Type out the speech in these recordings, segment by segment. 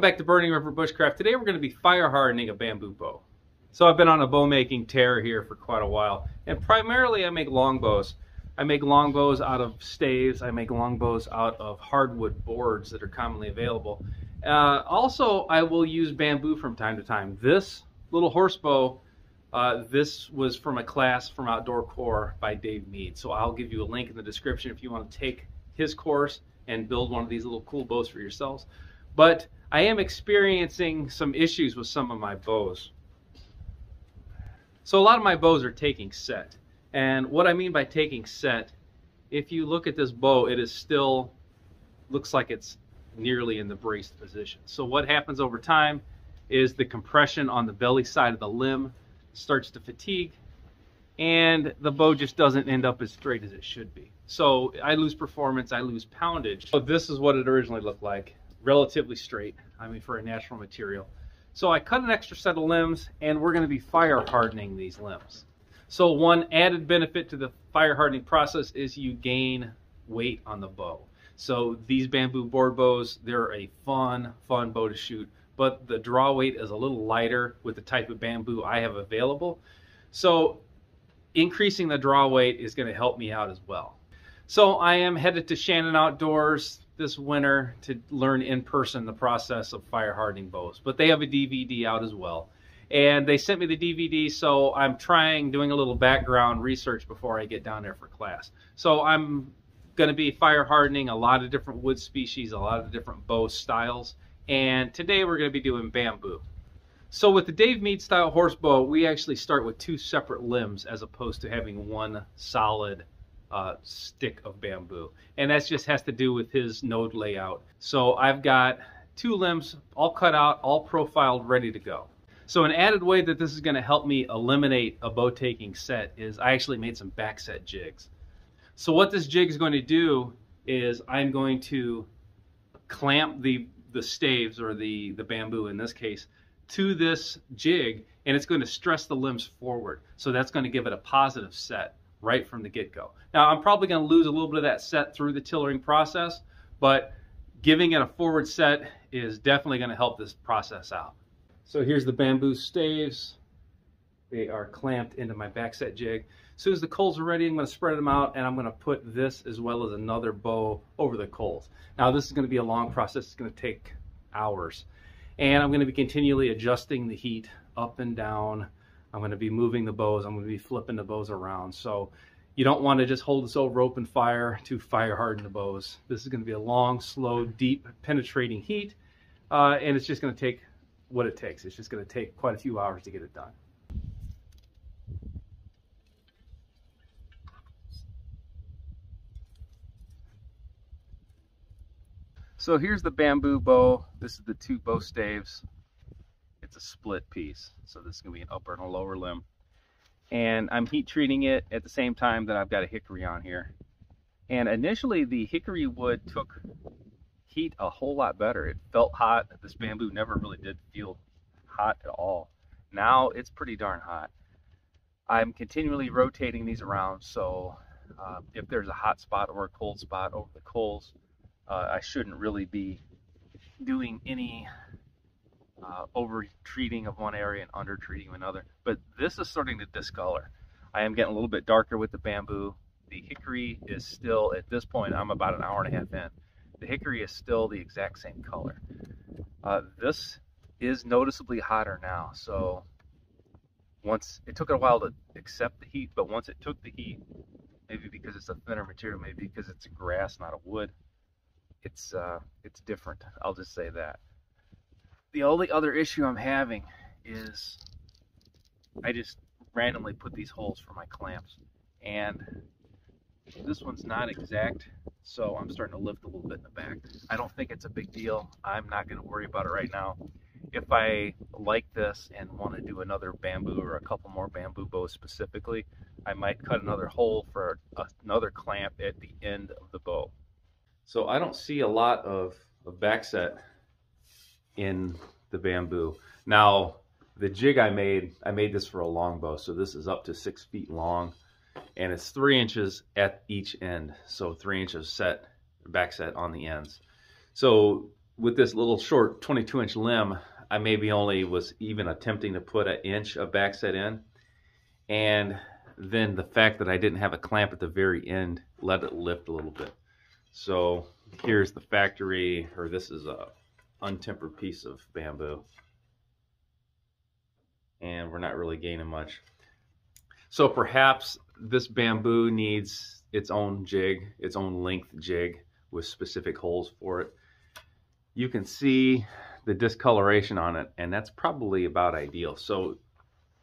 Welcome back to Burning River Bushcraft. Today we're going to be fire hardening a bamboo bow. So I've been on a bow making tear here for quite a while, and primarily I make longbows. I make longbows out of staves. I make longbows out of hardwood boards that are commonly available. Also, I will use bamboo from time to time. This little horse bow, this was from a class from Outdoorcore by Dave Mead. So I'll give you a link in the description if you want to take his course and build one of these little cool bows for yourselves. But I am experiencing some issues with some of my bows. So a lot of my bows are taking set. And what I mean by taking set, if you look at this bow, it is still, looks like it's nearly in the braced position. So what happens over time is the compression on the belly side of the limb starts to fatigue, and the bow just doesn't end up as straight as it should be. So I lose performance, I lose poundage. So this is what it originally looked like. Relatively straight, I mean, for a natural material. So I cut an extra set of limbs, and we're going to be fire hardening these limbs. So one added benefit to the fire hardening process is you gain weight on the bow. So these bamboo board bows, they're a fun bow to shoot, but the draw weight is a little lighter with the type of bamboo I have available. So increasing the draw weight is going to help me out as well. So I am headed to Shannon Outdoors this winter to learn in person the process of fire hardening bows, but they have a DVD out as well, and they sent me the DVD, so I'm doing a little background research before I get down there for class. So I'm going to be fire hardening a lot of different wood species, a lot of different bow styles, and today we're going to be doing bamboo. So with the Dave Mead style horse bow, we actually start with two separate limbs as opposed to having one solid stick of bamboo, and that just has to do with his node layout. So I've got two limbs all cut out, all profiled, ready to go. So an added way that this is going to help me eliminate a bow taking set is I actually made some back set jigs. So what this jig is going to do is I'm going to clamp the staves, or the bamboo in this case, to this jig, and it's going to stress the limbs forward. So that's going to give it a positive set right from the get-go. Now, I'm probably going to lose a little bit of that set through the tillering process, but giving it a forward set is definitely going to help this process out. So here's the bamboo staves. They are clamped into my back set jig. As soon as the coals are ready, I'm going to spread them out, and I'm going to put this as well as another bow over the coals. Now, this is going to be a long process. It's going to take hours, and I'm going to be continually adjusting the heat up and down. I'm going to be moving the bows. I'm going to be flipping the bows around. So you don't want to just hold this over open fire to fire harden the bows. This is going to be a long, slow, deep, penetrating heat, and it's just going to take what it takes. It's just going to take quite a few hours to get it done. So here's the bamboo bow. This is the two bow staves. It's a split piece, so this is going to be an upper and a lower limb, and I'm heat treating it at the same time that I've got a hickory on here. And initially the hickory wood took heat a whole lot better. It felt hot. This bamboo never really did feel hot at all. Now it's pretty darn hot. I'm continually rotating these around, so if there's a hot spot or a cold spot over the coals, I shouldn't really be doing any over treating of one area and under treating of another. But this is starting to discolor. I am getting a little bit darker with the bamboo. The hickory is still, at this point, I'm about an hour and a half in. The hickory is still the exact same color. This is noticeably hotter now. So once, it took a while to accept the heat, but once it took the heat, maybe because it's a thinner material, maybe because it's grass, not a wood, it's different. I'll just say that. The only other issue I'm having is I just randomly put these holes for my clamps, and this one's not exact, so I'm starting to lift a little bit in the back. I don't think it's a big deal. I'm not going to worry about it right now. If I like this and want to do another bamboo or a couple more bamboo bows specifically, I might cut another hole for another clamp at the end of the bow. So I don't see a lot of back set in the bamboo. Now, the jig I made this for a long bow, so this is up to 6 feet long, and it's 3 inches at each end, so 3 inches back set on the ends. So with this little short 22-inch limb, I maybe only was even attempting to put an inch of backset in. And then the fact that I didn't have a clamp at the very end let it lift a little bit. So here's the factory, or this is a untempered piece of bamboo. And we're not really gaining much. So perhaps this bamboo needs its own jig, its own length jig with specific holes for it. You can see the discoloration on it, and that's probably about ideal. So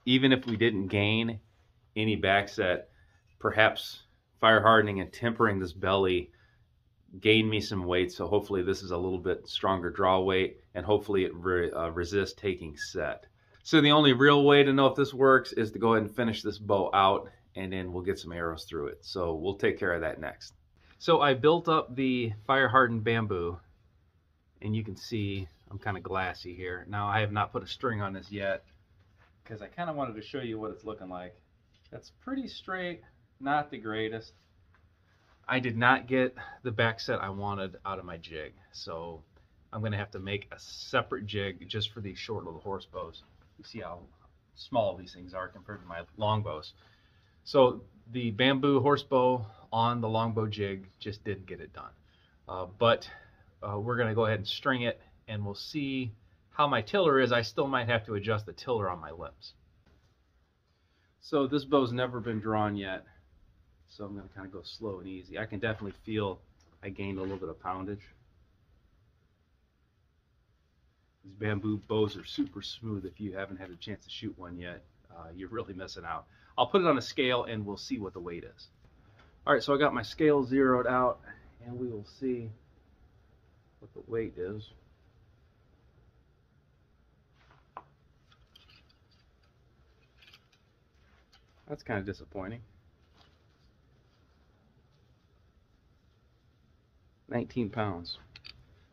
even if we didn't gain any backset, perhaps fire hardening and tempering this belly gained me some weight. So hopefully this is a little bit stronger draw weight, and hopefully it resists taking set. So the only real way to know if this works is to go ahead and finish this bow out, and then we'll get some arrows through it. So we'll take care of that next. So I built up the fire hardened bamboo, and you can see I'm kind of glassy here. Now I have not put a string on this yet because I kind of wanted to show you what it's looking like. That's pretty straight, not the greatest. I did not get the back set I wanted out of my jig, so I'm going to have to make a separate jig just for these short little horse bows. You see how small these things are compared to my long bows. So the bamboo horse bow on the longbow jig just didn't get it done. But we're going to go ahead and string it, and we'll see how my tiller is. I still might have to adjust the tiller on my limbs. So this bow's never been drawn yet, so I'm going to kind of go slow and easy. I can definitely feel I gained a little bit of poundage. These bamboo bows are super smooth. If you haven't had a chance to shoot one yet, you're really missing out. I'll put it on a scale and we'll see what the weight is. All right, so I got my scale zeroed out, and we will see what the weight is. That's kind of disappointing. 19 pounds.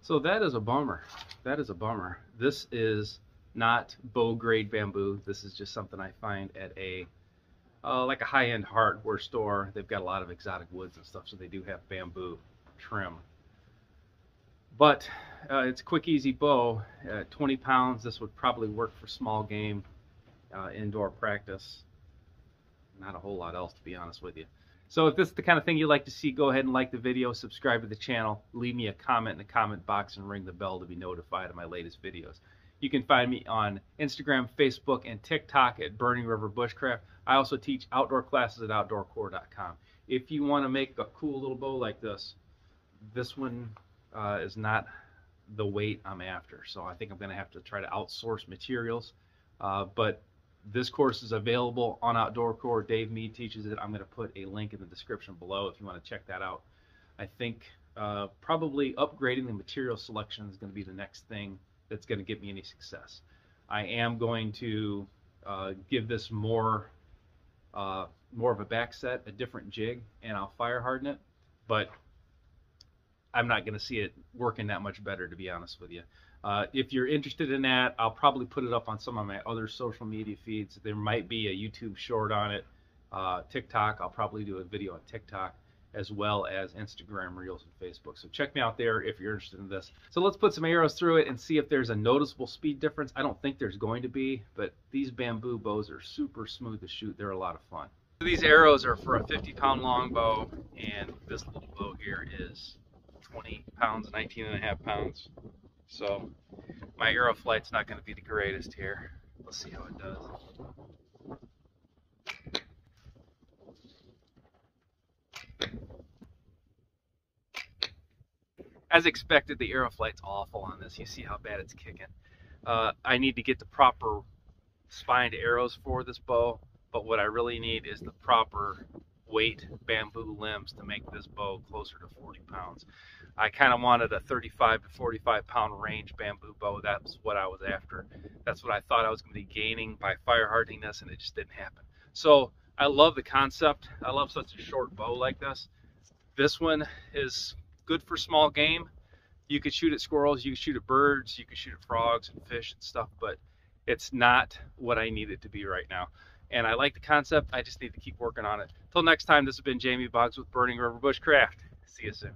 So that is a bummer. That is a bummer. This is not bow grade bamboo. This is just something I find at a like a high-end hardware store. They've got a lot of exotic woods and stuff, so they do have bamboo trim. But it's a quick, easy bow. 20 pounds. This would probably work for small game, indoor practice. Not a whole lot else, to be honest with you. So if this is the kind of thing you'd like to see, go ahead and like the video, subscribe to the channel, leave me a comment in the comment box, and ring the bell to be notified of my latest videos. You can find me on Instagram, Facebook, and TikTok at Burning River Bushcraft. I also teach outdoor classes at outdoorcore.com. If you want to make a cool little bow like this one is not the weight I'm after. So I think I'm going to have to try to outsource materials. But this course is available on Outdoorcore. Dave Mead teaches it. I'm going to put a link in the description below if you want to check that out. I think probably upgrading the material selection is going to be the next thing that's going to get me any success. I am going to give this more of a back set, a different jig, and I'll fire harden it, but I'm not going to see it working that much better, to be honest with you. If you're interested in that, I'll probably put it up on some of my other social media feeds. There might be a YouTube short on it. TikTok, I'll probably do a video on TikTok, as well as Instagram Reels and Facebook. So check me out there if you're interested in this. So let's put some arrows through it and see if there's a noticeable speed difference. I don't think there's going to be, but these bamboo bows are super smooth to shoot. They're a lot of fun. These arrows are for a 50-pound longbow, and this little bow here is 20 pounds, 19.5 pounds. So my arrow flight's not going to be the greatest here. Let's see how it does. As expected, the arrow flight's awful on this. You see how bad it's kicking. I need to get the proper spined arrows for this bow, but what I really need is the proper weight bamboo limbs to make this bow closer to 40 pounds. I kind of wanted a 35 to 45 pound range bamboo bow. That's what I was after. That's what I thought I was going to be gaining by fire hardening this, and it just didn't happen. So I love the concept. I love such a short bow like this. This one is good for small game. You could shoot at squirrels, you could shoot at birds, you could shoot at frogs and fish and stuff, but it's not what I need it to be right now. And I like the concept. I just need to keep working on it. Till next time, this has been Jamie Boggs with Burning River Bushcraft. See you soon.